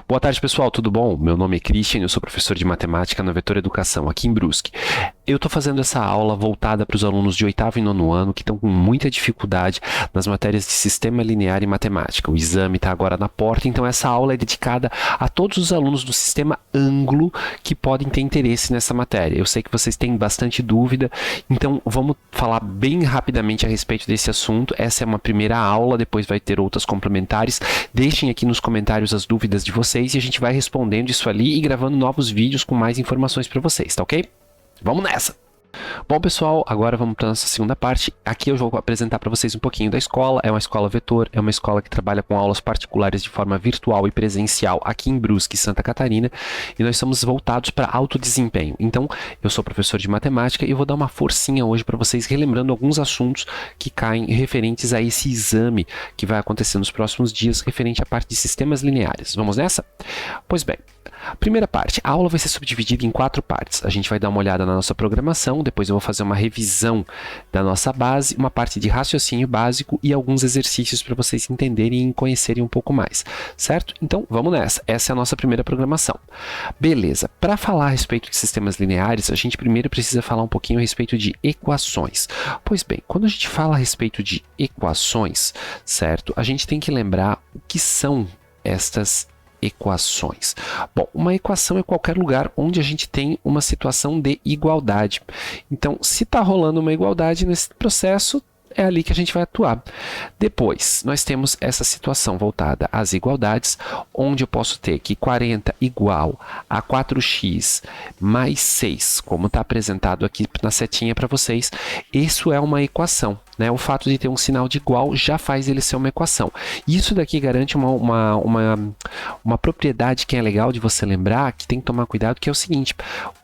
Boa tarde, pessoal, tudo bom? Meu nome é Christian, eu sou professor de matemática na Vetor Educação, aqui em Brusque. Eu estou fazendo essa aula voltada para os alunos de oitavo e nono ano que estão com muita dificuldade nas matérias de sistema linear e matemática. O exame está agora na porta, então essa aula é dedicada a todos os alunos do sistema ângulo que podem ter interesse nessa matéria. Eu sei que vocês têm bastante dúvida, então vamos falar bem rapidamente a respeito desse assunto. Essa é uma primeira aula, depois vai ter outras complementares. Deixem aqui nos comentários as dúvidas de vocês e a gente vai respondendo isso ali e gravando novos vídeos com mais informações para vocês, tá ok? Vamos nessa! Bom, pessoal, agora vamos para a nossa segunda parte. Aqui eu vou apresentar para vocês um pouquinho da escola. É uma escola Vetor, é uma escola que trabalha com aulas particulares de forma virtual e presencial aqui em Brusque, Santa Catarina, e nós somos voltados para alto desempenho. Então, eu sou professor de matemática e eu vou dar uma forcinha hoje para vocês, relembrando alguns assuntos que caem referentes a esse exame que vai acontecer nos próximos dias, referente à parte de sistemas lineares. Vamos nessa? Pois bem, primeira parte, a aula vai ser subdividida em 4 partes. A gente vai dar uma olhada na nossa programação, depois eu vou fazer uma revisão da nossa base, uma parte de raciocínio básico e alguns exercícios para vocês entenderem e conhecerem um pouco mais, certo? Então, vamos nessa. Essa é a nossa primeira programação. Beleza, para falar a respeito de sistemas lineares, a gente primeiro precisa falar um pouquinho a respeito de equações. Pois bem, quando a gente fala a respeito de equações, certo? A gente tem que lembrar o que são estas equações. Bom, uma equação é qualquer lugar onde a gente tem uma situação de igualdade. Então, se está rolando uma igualdade nesse processo, é ali que a gente vai atuar. Depois, nós temos essa situação voltada às igualdades, onde eu posso ter que 40 igual a 4x mais 6, como está apresentado aqui na setinha para vocês. Isso é uma equação, né? O fato de ter um sinal de igual já faz ele ser uma equação. Isso daqui garante uma propriedade que é legal de você lembrar, que tem que tomar cuidado, que é o seguinte: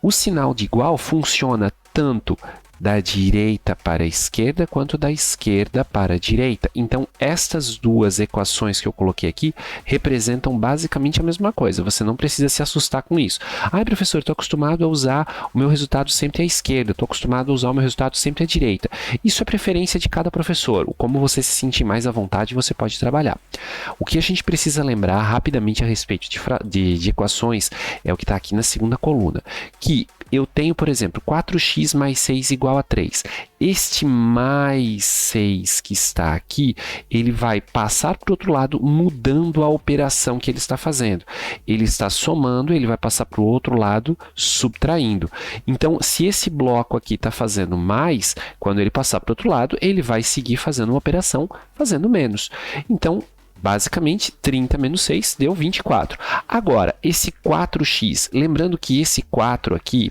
o sinal de igual funciona tanto da direita para a esquerda, quanto da esquerda para a direita. Então, estas duas equações que eu coloquei aqui representam basicamente a mesma coisa. Você não precisa se assustar com isso. Ai, professor, estou acostumado a usar o meu resultado sempre à esquerda, estou acostumado a usar o meu resultado sempre à direita. Isso é preferência de cada professor. Como você se sentir mais à vontade, você pode trabalhar. O que a gente precisa lembrar rapidamente a respeito de equações é o que está aqui na segunda coluna, que eu tenho, por exemplo, 4x mais 6 igual a 3. Este mais 6 que está aqui, ele vai passar para o outro lado, mudando a operação que ele está fazendo. Ele está somando, ele vai passar para o outro lado, subtraindo. Então, se esse bloco aqui está fazendo mais, quando ele passar para o outro lado, ele vai seguir fazendo uma operação, fazendo menos. Então, basicamente, 30 menos 6 deu 24. Agora, esse 4x, lembrando que esse 4 aqui,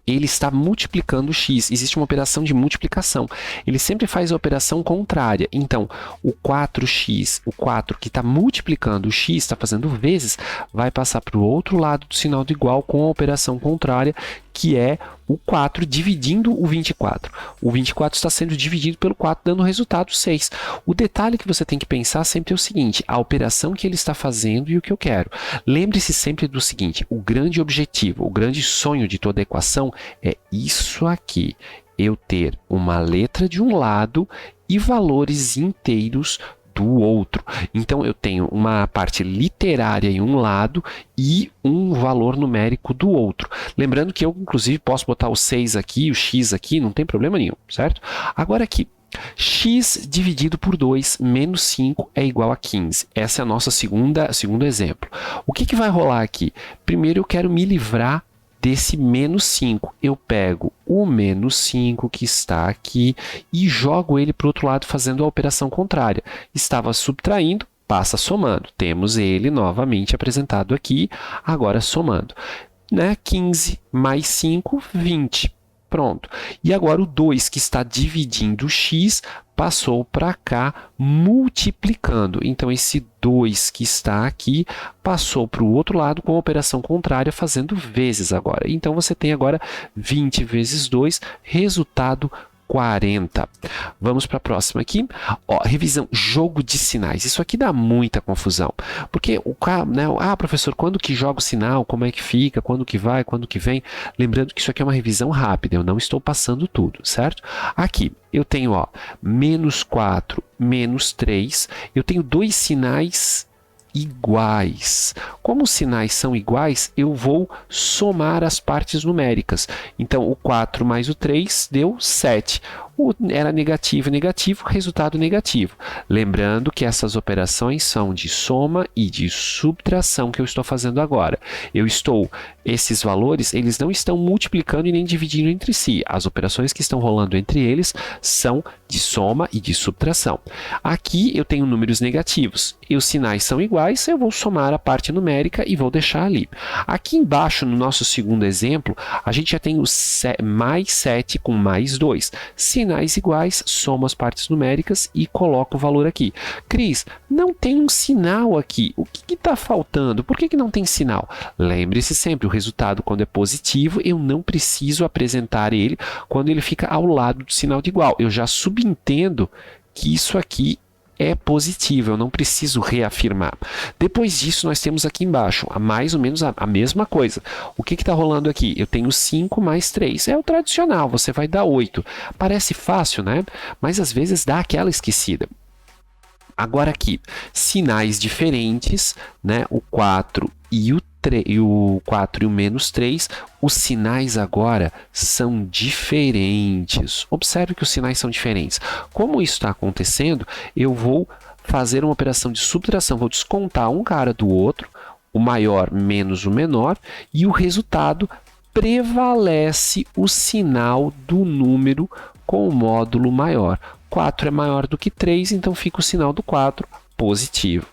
ele está multiplicando o x. Existe uma operação de multiplicação. Ele sempre faz a operação contrária. Então, o 4x, o 4 que está multiplicando o x, está fazendo vezes, vai passar para o outro lado do sinal do igual com a operação contrária, que é o 4 dividindo o 24. O 24 está sendo dividido pelo 4, dando o resultado 6. O detalhe que você tem que pensar sempre é o seguinte: a operação que ele está fazendo e o que eu quero. Lembre-se sempre do seguinte: o grande objetivo, o grande sonho de toda equação é isso aqui. Eu ter uma letra de um lado e valores inteiros do outro. Então, eu tenho uma parte literária em um lado e um valor numérico do outro. Lembrando que eu, inclusive, posso botar o 6 aqui, o x aqui, não tem problema nenhum, certo? Agora aqui, x dividido por 2 menos 5 é igual a 15. Essa é a nossa segundo exemplo. O que vai rolar aqui? Primeiro, eu quero me livrar desse menos 5. Eu pego o menos 5 que está aqui e jogo ele para o outro lado fazendo a operação contrária. Estava subtraindo, passa somando. Temos ele novamente apresentado aqui, agora somando. 15 mais 5, 20. Pronto. E agora o 2 que está dividindo o x passou para cá multiplicando. Então, esse 2 que está aqui passou para o outro lado com a operação contrária, fazendo vezes agora. Então, você tem agora 20 vezes 2, resultado 40. Vamos para a próxima aqui. Ó, revisão, jogo de sinais. Isso aqui dá muita confusão. Porque o cara, né? Professor, quando que joga o sinal? Como é que fica? Quando que vai? Quando que vem? Lembrando que isso aqui é uma revisão rápida. Eu não estou passando tudo, certo? Aqui, eu tenho, ó, menos 4, menos 3. Eu tenho dois sinais iguais. Como os sinais são iguais, eu vou somar as partes numéricas. Então, o 4 mais o 3 deu 7. Era negativo, negativo, resultado negativo. Lembrando que essas operações são de soma e de subtração que eu estou fazendo agora. Esses valores, eles não estão multiplicando e nem dividindo entre si. As operações que estão rolando entre eles são de soma e de subtração. Aqui eu tenho números negativos e os sinais são iguais, eu vou somar a parte numérica e vou deixar ali. Aqui embaixo, no nosso segundo exemplo, a gente já tem o mais 7 com mais 2. Sinais iguais, somo as partes numéricas e coloco o valor aqui. Cris, não tem um sinal aqui. O que está faltando? Por que não tem sinal? Lembre-se sempre, o resultado, quando é positivo, eu não preciso apresentar ele quando ele fica ao lado do sinal de igual. Eu já subentendo que isso aqui é positivo, eu não preciso reafirmar. Depois disso, nós temos aqui embaixo mais ou menos a mesma coisa. O que está rolando aqui? Eu tenho 5 mais 3. É o tradicional, você vai dar 8. Parece fácil, né? Mas às vezes dá aquela esquecida. Agora aqui, sinais diferentes, né? O 4 e o 4 e o menos 3, os sinais agora são diferentes. Observe que os sinais são diferentes. Como isso está acontecendo, eu vou fazer uma operação de subtração, vou descontar um cara do outro, o maior menos o menor, e o resultado prevalece o sinal do número com o módulo maior. 4 é maior do que 3, então fica o sinal do 4 positivo.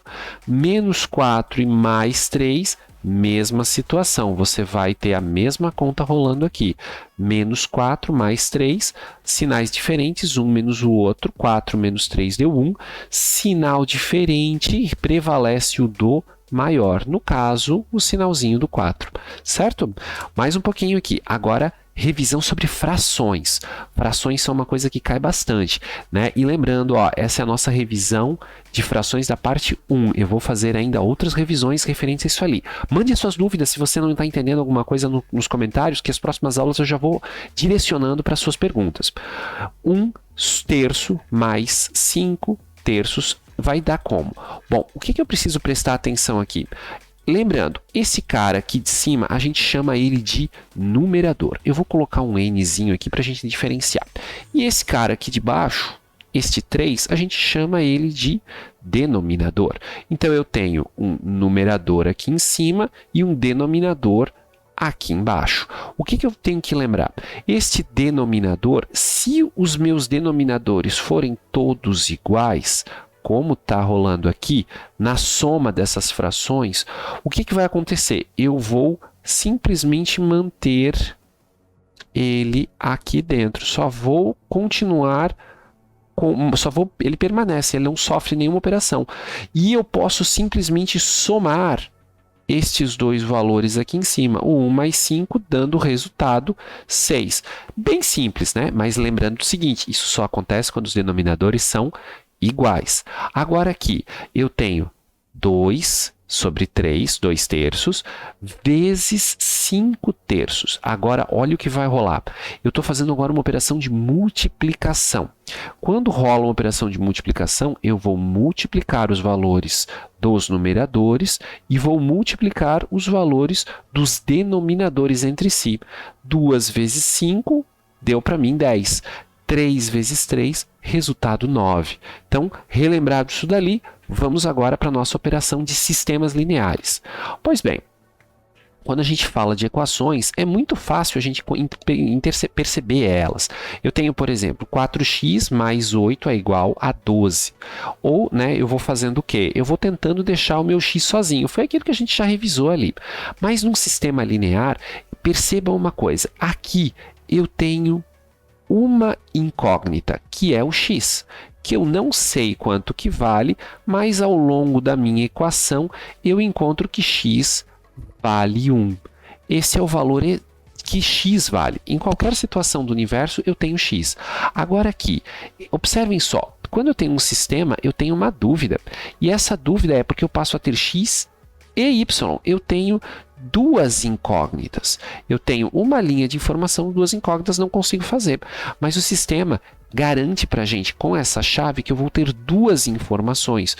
Menos 4 e mais 3, mesma situação. Você vai ter a mesma conta rolando aqui. Menos 4 mais 3, sinais diferentes, um menos o outro. 4 menos 3 deu 1. Sinal diferente, prevalece o do maior. No caso, o sinalzinho do 4. Certo? Mais um pouquinho aqui. Agora, revisão sobre frações. Frações são uma coisa que cai bastante, né? E lembrando, ó, essa é a nossa revisão de frações da parte 1. Eu vou fazer ainda outras revisões referentes a isso ali. Mande as suas dúvidas se você não está entendendo alguma coisa nos comentários, que as próximas aulas eu já vou direcionando para as suas perguntas. 1 terço mais 5 terços vai dar como? Bom, o que eu preciso prestar atenção aqui? Lembrando, esse cara aqui de cima, a gente chama ele de numerador. Eu vou colocar um Nzinho aqui para a gente diferenciar. E esse cara aqui de baixo, este 3, a gente chama ele de denominador. Então, eu tenho um numerador aqui em cima e um denominador aqui embaixo. O que eu tenho que lembrar? Este denominador, se os meus denominadores forem todos iguais, como está rolando aqui, na soma dessas frações, o que vai acontecer? Eu vou simplesmente manter ele aqui dentro. Só vou continuar, ele permanece, ele não sofre nenhuma operação. E eu posso simplesmente somar estes dois valores aqui em cima, o 1 mais 5, dando o resultado 6. Bem simples, né? Mas lembrando o seguinte, isso só acontece quando os denominadores são iguais. Agora aqui, eu tenho 2 sobre 3, 2 terços, vezes 5 terços. Agora, olha o que vai rolar. Eu estou fazendo agora uma operação de multiplicação. Quando rola uma operação de multiplicação, eu vou multiplicar os valores dos numeradores e vou multiplicar os valores dos denominadores entre si. 2 vezes 5 deu para mim 10. 3 vezes 3, resultado 9. Então, relembrado isso dali, vamos agora para a nossa operação de sistemas lineares. Pois bem, quando a gente fala de equações, é muito fácil a gente perceber elas. Eu tenho, por exemplo, 4x mais 8 é igual a 12. Ou, né, eu vou fazendo o quê? Eu vou tentando deixar o meu x sozinho. Foi aquilo que a gente já revisou ali. Mas num sistema linear, perceba uma coisa. Aqui eu tenho uma incógnita, que é o x, que eu não sei quanto que vale, mas ao longo da minha equação eu encontro que x vale 1. Esse é o valor que x vale. Em qualquer situação do universo eu tenho x. Agora aqui, observem só, quando eu tenho um sistema, eu tenho uma dúvida, e essa dúvida é porque eu passo a ter x e y. Eu tenho duas incógnitas. Eu tenho uma linha de informação, duas incógnitas não consigo fazer. Mas o sistema garante para a gente, com essa chave, que eu vou ter duas informações,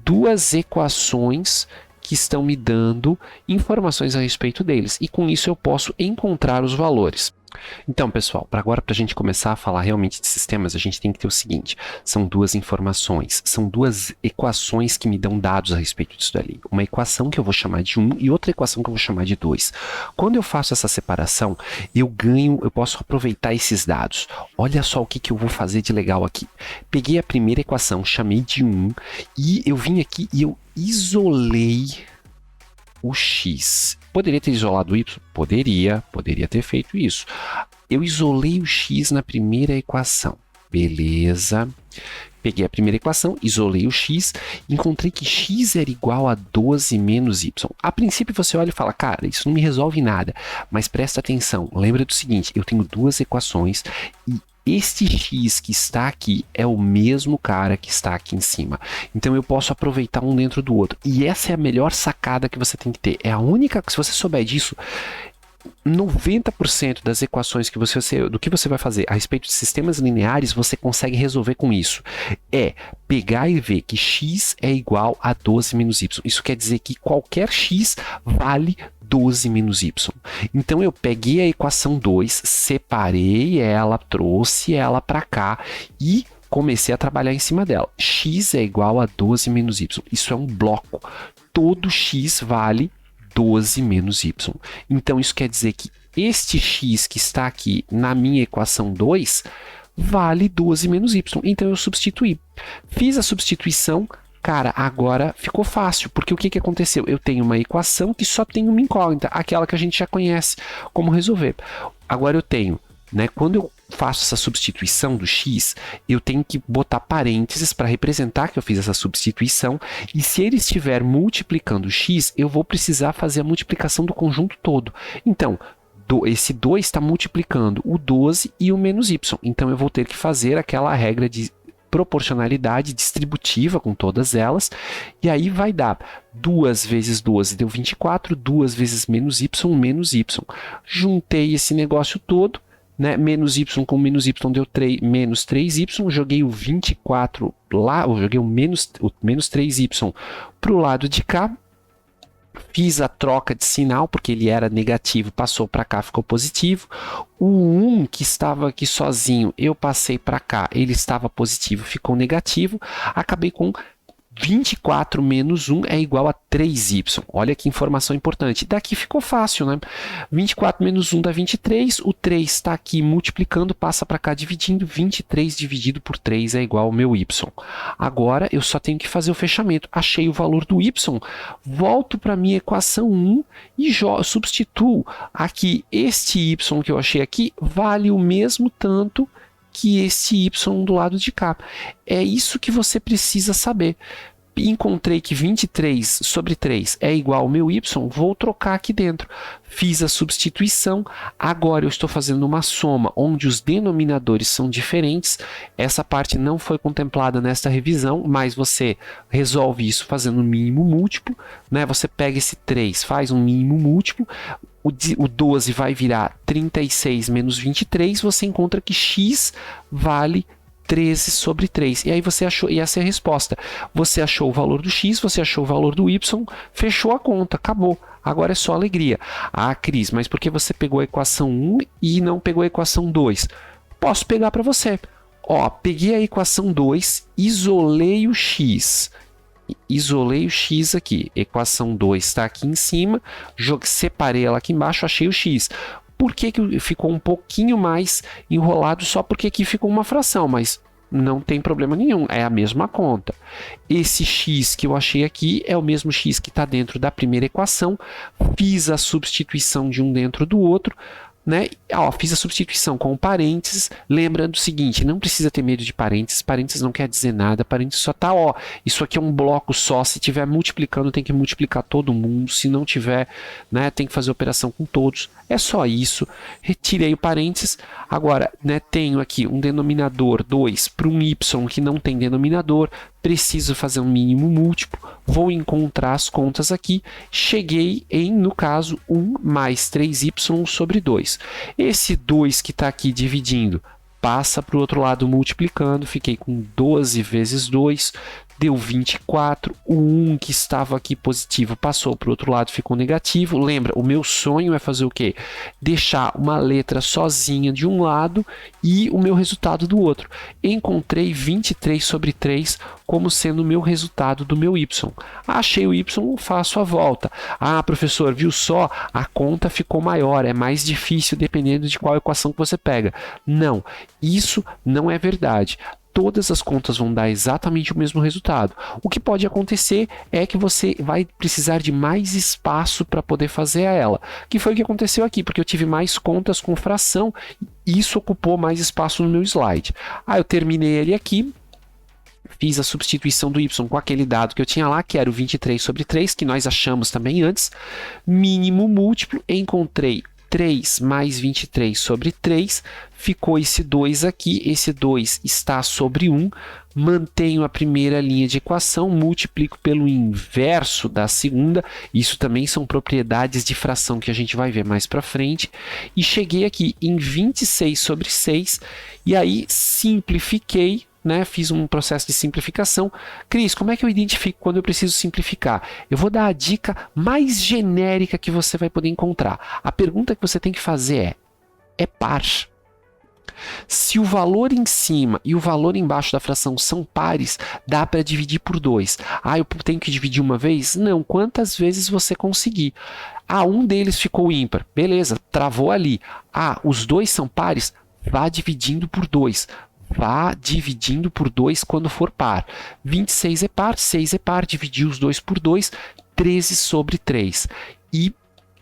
duas equações que estão me dando informações a respeito deles. E com isso eu posso encontrar os valores. Então, pessoal, para a gente começar a falar realmente de sistemas, a gente tem que ter o seguinte: são duas informações, são duas equações que me dão dados a respeito disso dali. Uma equação que eu vou chamar de 1 e outra equação que eu vou chamar de 2. Quando eu faço essa separação, eu posso aproveitar esses dados. Olha só o que eu vou fazer de legal aqui. Peguei a primeira equação, chamei de 1 e eu vim aqui e eu isolei o x. Poderia ter isolado o y? Poderia ter feito isso. Eu isolei o x na primeira equação. Beleza. Peguei a primeira equação, isolei o x, encontrei que x era igual a 12 menos y. A princípio você olha e fala, cara, isso não me resolve nada. Mas presta atenção, lembra do seguinte, eu tenho duas equações e este x que está aqui é o mesmo cara que está aqui em cima. Então eu posso aproveitar um dentro do outro. E essa é a melhor sacada que você tem que ter. É a única, se você souber disso, 90% das equações do que você vai fazer a respeito de sistemas lineares, você consegue resolver com isso. É pegar e ver que x é igual a 12 menos y. Isso quer dizer que qualquer x vale 12 menos y. Então eu peguei a equação 2, separei ela, trouxe ela para cá e comecei a trabalhar em cima dela. X é igual a 12 menos y. Isso é um bloco. Todo x vale 12 menos y. Então isso quer dizer que este x que está aqui na minha equação 2 vale 12 menos y. Então eu substituí. Fiz a substituição. Cara, agora ficou fácil, porque o que aconteceu? Eu tenho uma equação que só tem uma incógnita, aquela que a gente já conhece como resolver. Agora eu tenho, quando eu faço essa substituição do x, eu tenho que botar parênteses para representar que eu fiz essa substituição, e se ele estiver multiplicando x, eu vou precisar fazer a multiplicação do conjunto todo. Então, esse 2 está multiplicando o 12 e o menos y, então eu vou ter que fazer aquela regra de proporcionalidade distributiva com todas elas, e aí vai dar 2 vezes 12 deu 24, 2 vezes menos y. Juntei esse negócio todo, menos y com menos y deu menos 3y, joguei o 24 lá, eu joguei o menos 3y para o lado de cá, fiz a troca de sinal, porque ele era negativo, passou para cá, ficou positivo. O 1 que estava aqui sozinho, eu passei para cá, ele estava positivo, ficou negativo. Acabei com 24 menos 1 é igual a 3y. Olha que informação importante. Daqui ficou fácil, 24 menos 1 dá 23. O 3 está aqui multiplicando, passa para cá dividindo. 23 dividido por 3 é igual ao meu y. Agora eu só tenho que fazer o fechamento. Achei o valor do y. Volto para a minha equação 1 e substituo aqui. Este y que eu achei aqui vale o mesmo tanto que esse y do lado de cá. É isso que você precisa saber. Encontrei que 23 sobre 3 é igual ao meu y, vou trocar aqui dentro. Fiz a substituição, agora eu estou fazendo uma soma onde os denominadores são diferentes. Essa parte não foi contemplada nesta revisão, mas você resolve isso fazendo um mínimo múltiplo. Você pega esse 3, faz um mínimo múltiplo, o 12 vai virar 36 menos 23, você encontra que x vale 13 sobre 3. E aí você achou, e essa é a resposta. Você achou o valor do x, você achou o valor do y, fechou a conta, acabou. Agora é só alegria. Ah, Cris, mas por que você pegou a equação 1 e não pegou a equação 2? Posso pegar para você. Peguei a equação 2, isolei o x. Isolei o x aqui. Equação 2 está aqui em cima, separei ela aqui embaixo, achei o x. Por que ficou um pouquinho mais enrolado? Só porque aqui ficou uma fração, mas não tem problema nenhum, é a mesma conta. Esse x que eu achei aqui é o mesmo x que está dentro da primeira equação. Fiz a substituição de um dentro do outro, fiz a substituição com parênteses, lembrando o seguinte, não precisa ter medo de parênteses, parênteses não quer dizer nada, parênteses só tá, isso aqui é um bloco só, se tiver multiplicando tem que multiplicar todo mundo, se não tiver, tem que fazer operação com todos, é só isso. Retirei o parênteses, agora, tenho aqui um denominador 2 para um y que não tem denominador, preciso fazer um mínimo múltiplo, vou encontrar as contas aqui, cheguei em, no caso, 1 mais 3y sobre 2. Esse 2 que está aqui dividindo, passa para o outro lado multiplicando, fiquei com 12 vezes 2, deu 24, o 1 que estava aqui positivo passou para o outro lado, ficou negativo. Lembra, o meu sonho é fazer o quê? Deixar uma letra sozinha de um lado e o meu resultado do outro. Encontrei 23 sobre 3 como sendo o meu resultado do meu y. Achei o y, faço a volta. Ah, professor, viu só? A conta ficou maior, é mais difícil dependendo de qual equação que você pega. Não, isso não é verdade. Todas as contas vão dar exatamente o mesmo resultado. O que pode acontecer é que você vai precisar de mais espaço para poder fazer ela, que foi o que aconteceu aqui, porque eu tive mais contas com fração e isso ocupou mais espaço no meu slide. Eu terminei ele aqui, fiz a substituição do y com aquele dado que eu tinha lá, que era o 23 sobre 3, que nós achamos também antes, mínimo múltiplo, encontrei 3 mais 23 sobre 3, ficou esse 2 aqui, esse 2 está sobre 1, mantenho a primeira linha de equação, multiplico pelo inverso da segunda, isso também são propriedades de fração que a gente vai ver mais para frente, e cheguei aqui em 26 sobre 6, e aí simplifiquei, né, fiz um processo de simplificação. Cris, como é que eu identifico quando eu preciso simplificar? Eu vou dar a dica mais genérica que você vai poder encontrar. A pergunta que você tem que fazer é par? Se o valor em cima e o valor embaixo da fração são pares, dá para dividir por 2. Eu tenho que dividir uma vez? Não, quantas vezes você conseguir. Um deles ficou ímpar. Beleza, travou ali. Os dois são pares? Vá dividindo por 2. Vá dividindo por 2 quando for par. 26 é par, 6 é par, dividir os 2 por 2, 13 sobre 3. E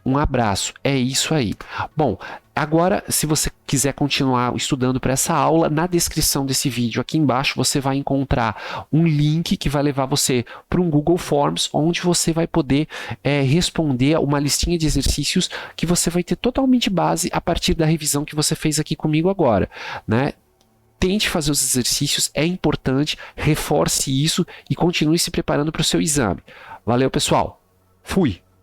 um abraço, é isso aí. Bom, agora, se você quiser continuar estudando para essa aula, na descrição desse vídeo aqui embaixo você vai encontrar um link que vai levar você para um Google Forms, onde você vai poder responder uma listinha de exercícios que você vai ter totalmente base a partir da revisão que você fez aqui comigo agora, né? Tente fazer os exercícios, é importante, reforce isso e continue se preparando para o seu exame. Valeu, pessoal. Fui!